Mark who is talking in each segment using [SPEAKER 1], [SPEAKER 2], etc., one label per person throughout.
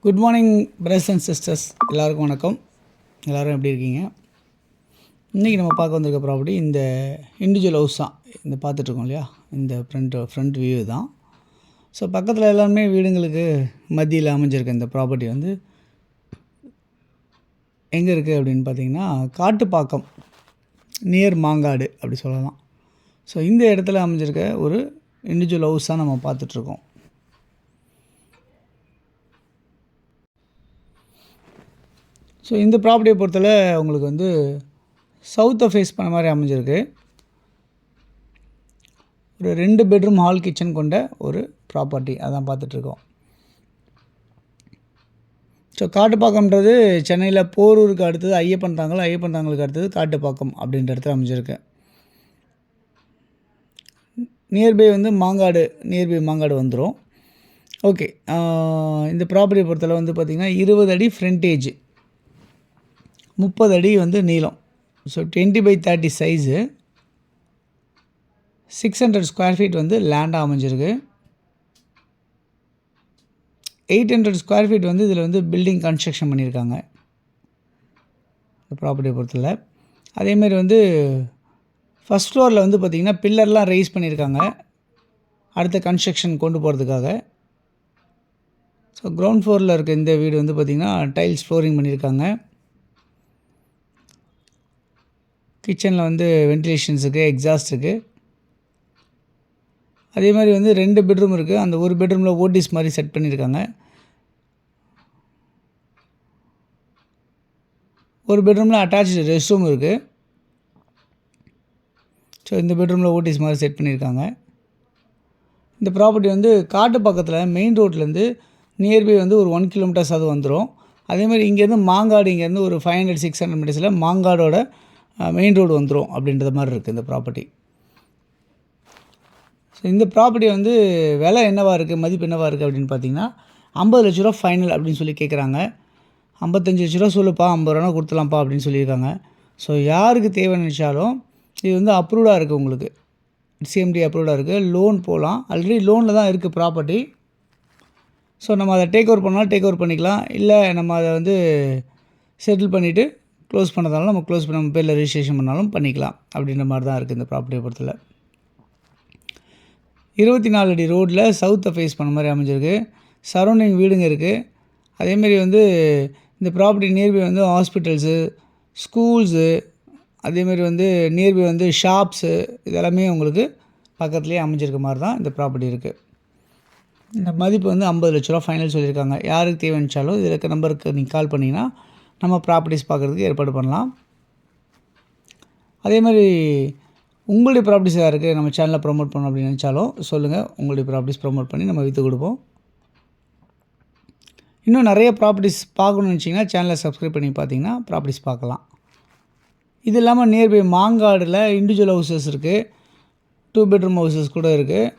[SPEAKER 1] Good morning brothers and sisters, எல்லாருக்கும் வணக்கம். எல்லோரும் எப்படி இருக்கீங்க? இன்றைக்கி நம்ம பார்க்க வந்திருக்க ப்ராப்பர்ட்டி இந்த இண்டிவிஜுவல் ஹவுஸ் தான். இந்த பார்த்துட்ருக்கோம் இல்லையா, இந்த ஃப்ரண்ட் வியூ தான். ஸோ பக்கத்தில் எல்லாருமே வீடுங்களுக்கு மத்தியில் அமைஞ்சிருக்க இந்த ப்ராப்பர்ட்டி வந்து எங்கே இருக்குது அப்படின்னு பார்த்தீங்கன்னா, காட்டுப்பாக்கம் நியர் மாங்காடு அப்படி சொல்லலாம். ஸோ இந்த இடத்துல அமைஞ்சிருக்க ஒரு இண்டிவிஜுவல் ஹவுஸ் தான் நம்ம பார்த்துட்ருக்கோம். ஸோ இந்த ப்ராப்பர்ட்டியை பொறுத்தவரை உங்களுக்கு வந்து சவுத்தை ஃபேஸ் பண்ண மாதிரி அமைஞ்சிருக்கு. ஒரு 2 பெட்ரூம் ஹால் கிச்சன் கொண்ட ஒரு ப்ராப்பர்ட்டி அதான் பார்த்துட்ருக்கோம். ஸோ காட்டுப்பாக்கம்ன்றது சென்னையில் போரூருக்கு அடுத்தது ஐயப்பன் தாங்கலுக்கு அடுத்தது காட்டுப்பாக்கம் அப்படின்ற இடத்துல அமைஞ்சிருக்கு. நியர்பை வந்து மாங்காடு வந்துடும். ஓகே, இந்த ப்ராப்பர்ட்டியை பொறுத்தளவு வந்து பார்த்திங்கன்னா 20 அடி ஃப்ரண்டேஜ், 30 அடி வந்து நீளம். So 20x30 size, 600 square feet வந்து லேண்டாக அமைஞ்சிருக்கு. 800 ஸ்கொயர் ஃபீட் வந்து இதில் வந்து பில்டிங் கன்ஸ்ட்ரக்ஷன் பண்ணியிருக்காங்க இந்த ப்ராப்பர்ட்டியை பொறுத்தல. அதேமாதிரி வந்து ஃபஸ்ட் ஃப்ளோரில் வந்து பார்த்திங்கன்னா பில்லர்லாம் ரைஸ் பண்ணியிருக்காங்க அடுத்த கன்ஸ்ட்ரக்ஷன் கொண்டு போகிறதுக்காக. ஸோ கிரவுண்ட் ஃப்ளோரில் இருக்க இந்த வீடு வந்து பார்த்திங்கன்னா டைல்ஸ் ஃப்ளோரிங் பண்ணியிருக்காங்க. கிச்சனில் வந்து வென்டிலேஷன்ஸ் இருக்குது, எக்ஸாஸ்ட் இருக்குது. அதே மாதிரி வந்து 2 பெட்ரூம் இருக்குது. அந்த ஒரு பெட்ரூமில் ஓடிஸ் மாதிரி செட் பண்ணியிருக்காங்க. ஒரு பெட்ரூமில் அட்டாச்சு ரெஸ்ட் ரூம் இருக்குது. ஸோ இந்த பெட்ரூமில் ஓடிஸ் மாதிரி செட் பண்ணியிருக்காங்க. இந்த ப்ராப்பர்ட்டி வந்து காட்டு பக்கத்தில் மெயின் ரோட்லேருந்து நியர்பை வந்து ஒரு 1 கிலோமீட்டர்ஸ் அது வந்துடும். அதேமாதிரி இங்கேருந்து மாங்காடு, இங்கேருந்து ஒரு 500-600 மீட்டர்ஸில் மாங்காடோட மெயின் ரோடு வந்துடும் அப்படின்ற மாதிரி இருக்குது இந்த ப்ராப்பர்ட்டி. ஸோ இந்த ப்ராப்பர்ட்டி வந்து விலை என்னவாக இருக்குது, மதிப்பு என்னவாக இருக்குது அப்படின்னு பார்த்தீங்கன்னா 50 லட்ச ரூபா ஃபைனல் அப்படின்னு சொல்லி கேட்குறாங்க. 55 லட்ச ரூபா சொல்லுப்பா, 50 ரூபா கொடுத்துலாம்ப்பா அப்படின்னு சொல்லியிருக்காங்க. ஸோ யாருக்கு தேவைன்னு நினச்சாலும் இது வந்து அப்ரூவ்டாக இருக்குது, உங்களுக்கு சிஎம்டி அப்ரூவ்டாக இருக்குது, லோன் போகலாம். ஆல்ரெடி லோனில் தான் இருக்குது ப்ராப்பர்ட்டி. ஸோ நம்ம அதை டேக் ஓவர் பண்ணாலும் டேக் ஓவர் பண்ணிக்கலாம், இல்லை நம்ம அதை வந்து செட்டில் பண்ணிவிட்டு க்ளோஸ் பண்ணதாலும் நம்ம க்ளோஸ் பண்ண நம்ம பேரில் ரிஜிஸ்ட்ரேஷன் பண்ணாலும் பண்ணிக்கலாம் அப்படின்ற மாதிரி தான் இருக்குது இந்த ப்ராப்பர்ட்டியை பொறுத்தல. 24 அடி ரோட்டில் சவுத்தை ஃபேஸ் பண்ண மாதிரி அமைஞ்சிருக்கு. சரௌண்டிங் வீடுங்க இருக்குது. அதேமாரி வந்து இந்த ப்ராப்பர்ட்டி நியர்பை வந்து ஹாஸ்பிட்டல்ஸு, ஸ்கூல்ஸு, அதேமாரி வந்து நியர்பை வந்து ஷாப்ஸு, இதெல்லாமே உங்களுக்கு பக்கத்துலேயே அமைஞ்சிருக்க மாதிரி தான் இந்த ப்ராப்பர்ட்டி இருக்குது. இந்த மதிப்பு வந்து 50 லட்ச ரூபா ஃபைனல் சொல்லியிருக்காங்க. யாருக்கு தேவைச்சாலும் இதில் இருக்க நம்பருக்கு நீங்கள் கால் பண்ணிங்கன்னா நம்ம ப்ராப்பர்ட்டிஸ் பார்க்குறதுக்கு ஏற்பாடு பண்ணலாம். அதே மாதிரி உங்களுடைய ப்ராப்பர்ட்டிஸ் யாருக்கு நம்ம சேனலில் ப்ரொமோட் பண்ணணும் அப்படின்னு நினச்சாலும் சொல்லுங்கள். உங்களுடைய ப்ராப்பர்ட்டிஸ் ப்ரொமோட் பண்ணி நம்ம விற்று கொடுப்போம். இன்னும் நிறைய ப்ராப்பர்ட்டிஸ் பார்க்கணுன்னு நினச்சிங்கன்னா சேனலை சப்ஸ்கிரைப் பண்ணி பார்த்தீங்கன்னா ப்ராப்பர்ட்டிஸ் பார்க்கலாம். இது இல்லாமல் நியர்பை மாங்காடில் இண்டிவிஜுவல் ஹவுசஸ் இருக்குது, 2 பெட்ரூம் ஹவுசஸ் கூட இருக்குது,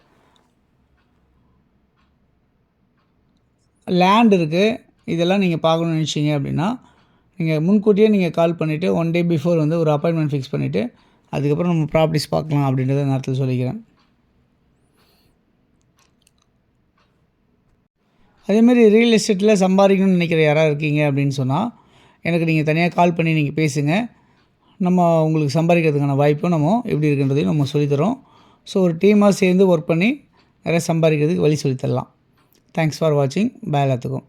[SPEAKER 1] லேண்ட் இருக்குது. இதெல்லாம் நீங்கள் பார்க்கணுன்னு நினச்சிங்க அப்படின்னா நீங்கள் முன்கூட்டியே நீங்கள் கால் பண்ணிவிட்டு 1 டே பிஃபோர் வந்து ஒரு அப்பாயின்மெண்ட் ஃபிக்ஸ் பண்ணிவிட்டு அதுக்கப்புறம் நம்ம ப்ராப்பர்ட்டிஸ் பார்க்கலாம் அப்படின்றத நேரத்தில் சொல்லிக்கிறேன். அதேமாதிரி ரியல் எஸ்டேட்டில் சம்பாதிக்கணும்னு நினைக்கிற யாராவது இருக்கீங்க அப்படின்னு சொன்னால் எனக்கு நீங்கள் தனியாக கால் பண்ணி நீங்கள் பேசுங்க. நம்ம உங்களுக்கு சம்பாதிக்கிறதுக்கான வாய்ப்பும் நம்ம எப்படி இருக்குன்றதையும் நம்ம சொல்லித்தரோம். ஸோ ஒரு டீமாக சேர்ந்து ஒர்க் பண்ணி நிறைய சம்பாதிக்கிறதுக்கு வழி சொல்லித்தரலாம். தேங்க்ஸ் ஃபார் வாட்சிங். பாய் எல்லாத்துக்கும்.